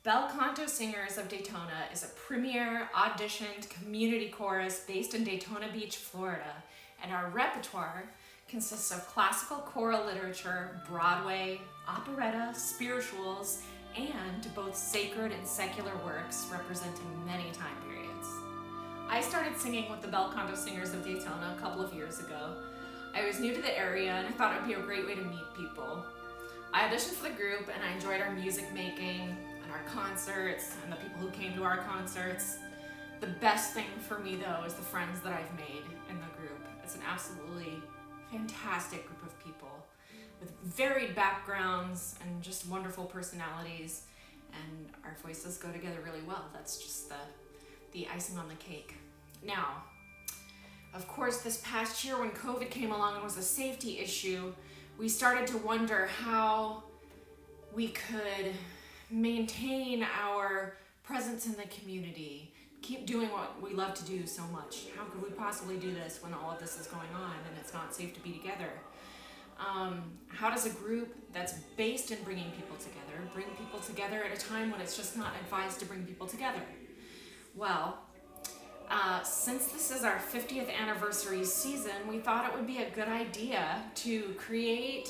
Bel Canto Singers of Daytona is a premier auditioned community chorus based in Daytona Beach, Florida, and our repertoire consists of classical choral literature, Broadway, operetta, spirituals, and both sacred and secular works representing many time periods. I started singing with the Bel Canto Singers of Daytona a couple of years ago. I was new to the area and I thought it would be a great way to meet people. I auditioned for the group and I enjoyed our music making and our concerts and the people who came to our concerts. The best thing for me though is the friends that I've made in the group. It's an absolutely fantastic group of people with varied backgrounds and just wonderful personalities, and our voices go together really well. That's just the icing on the cake. Now, of course, this past year when COVID came along and was a safety issue, we started to wonder how we could maintain our presence in the community, keep doing what we love to do so much. How could we possibly do this when all of this is going on and it's not safe to be together? How does a group that's based in bringing people together bring people together at a time when it's just not advised to bring people together? Well, since this is our 50th anniversary season, we thought it would be a good idea to create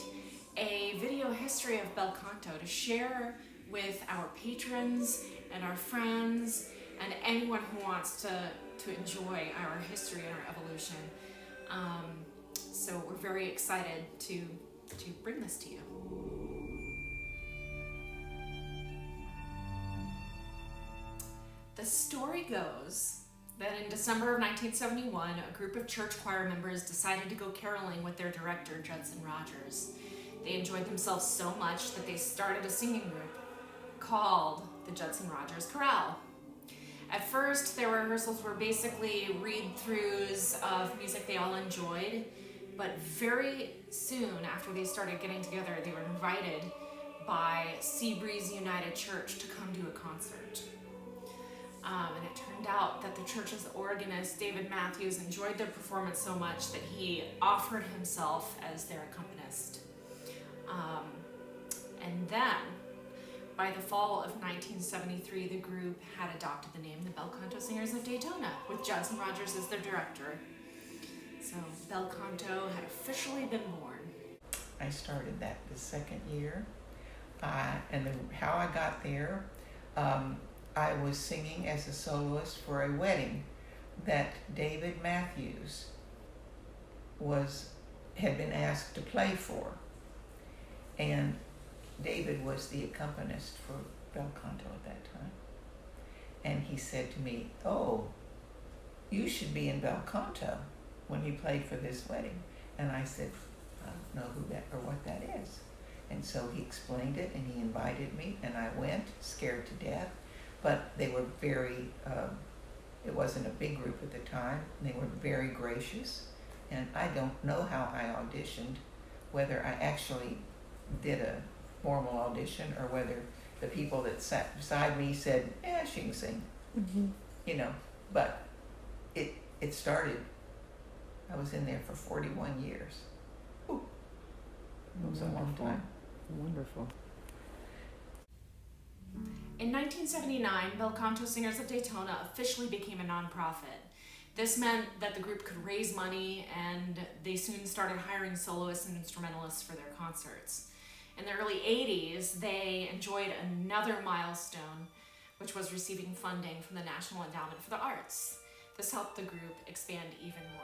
a video history of Bel Canto to share with our patrons and our friends and anyone who wants to enjoy our history and our evolution. So we're very excited to bring this to you. The story goes that in December of 1971, a group of church choir members decided to go caroling with their director, Judson Rogers. They enjoyed themselves so much that they started a singing group called the Judson Rogers Chorale. At first, their rehearsals were basically read-throughs of music they all enjoyed, but very soon after they started getting together, they were invited by Seabreeze United Church to come do a concert. And it turned out that the church's organist, David Matthews, enjoyed their performance so much that he offered himself as their accompanist. And then, by the fall of 1973, the group had adopted the name the Bel Canto Singers of Daytona, with Judson Rogers as their director. So Bel Canto had officially been born. I started that the second year, and how I got there, I was singing as a soloist for a wedding that David Matthews had been asked to play for, and David was the accompanist for Bel Canto at that time, and he said to me, "Oh, you should be in Bel Canto," when he played for this wedding. And I said, "I don't know who that or what that is." And so he explained it and he invited me, and I went, scared to death. But they were very, it wasn't a big group at the time, and they were very gracious. And I don't know how I auditioned, whether I actually did a formal audition or whether the people that sat beside me said, "Yeah, she can sing." Mm-hmm. But it started. I was in there for 41 years. Ooh, it was a long time. Wonderful. In 1979, Bel Canto Singers of Daytona officially became a nonprofit. This meant that the group could raise money, and they soon started hiring soloists and instrumentalists for their concerts. In the early 80s, they enjoyed another milestone, which was receiving funding from the National Endowment for the Arts. This helped the group expand even more.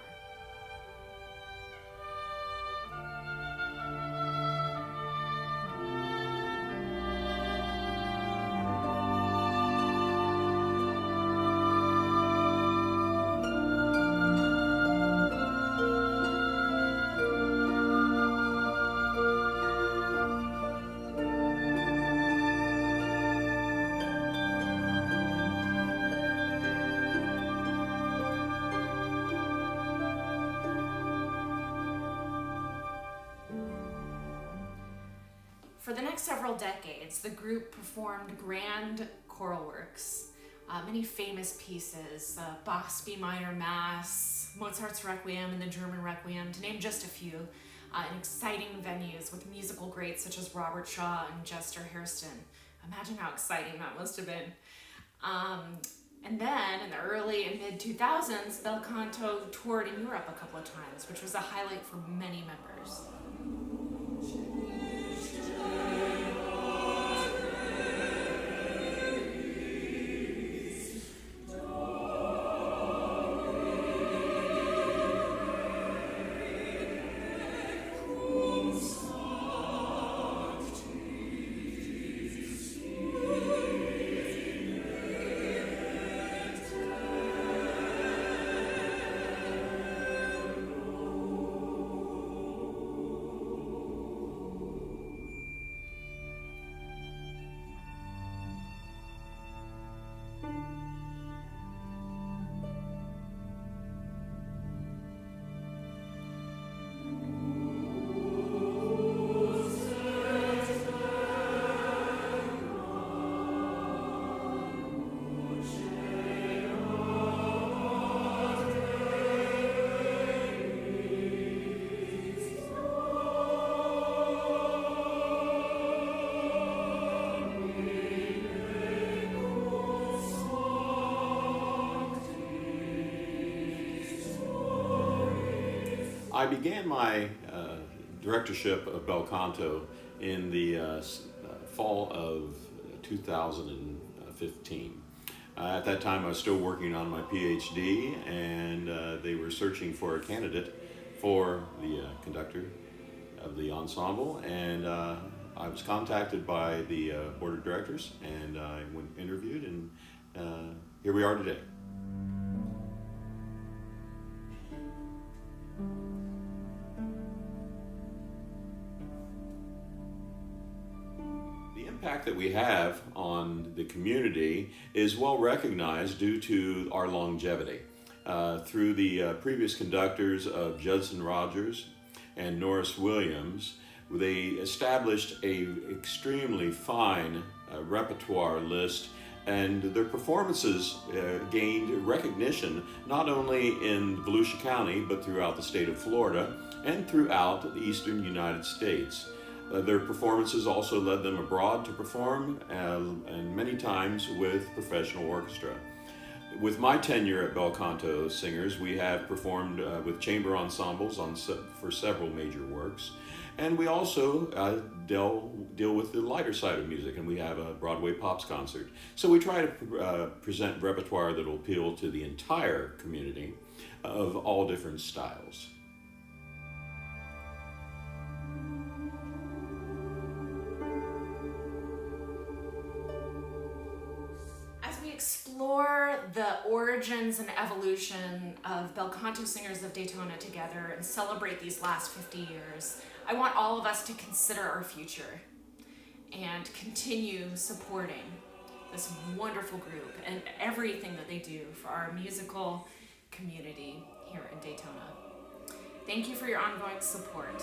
For the next several decades, the group performed grand choral works, many famous pieces, Bach's B minor Mass, Mozart's Requiem, and the German Requiem, to name just a few, in exciting venues with musical greats such as Robert Shaw and Chester Hairston, Imagine how exciting that must have been. And then in the early and mid 2000s, Bel Canto toured in Europe a couple of times, which was a highlight for many members. I began my directorship of Bel Canto in the fall of 2015. At that time, I was still working on my PhD, and they were searching for a candidate for the conductor of the ensemble, and I was contacted by the board of directors, and I went interviewed, and here we are today. The impact that we have on the community is well recognized due to our longevity. Through the previous conductors of Judson Rogers and Norris Williams, they established a extremely fine repertoire list, and their performances gained recognition not only in Volusia County but throughout the state of Florida and throughout the eastern United States. Their performances also led them abroad to perform, and many times with professional orchestra. With my tenure at Bel Canto Singers, we have performed with chamber ensembles for several major works, and we also deal with the lighter side of music, and we have a Broadway Pops concert. So we try to present repertoire that will appeal to the entire community of all different styles. Explore the origins and evolution of Bel Canto Singers of Daytona together and celebrate these last 50 years. I want all of us to consider our future and continue supporting this wonderful group and everything that they do for our musical community here in Daytona. Thank you for your ongoing support.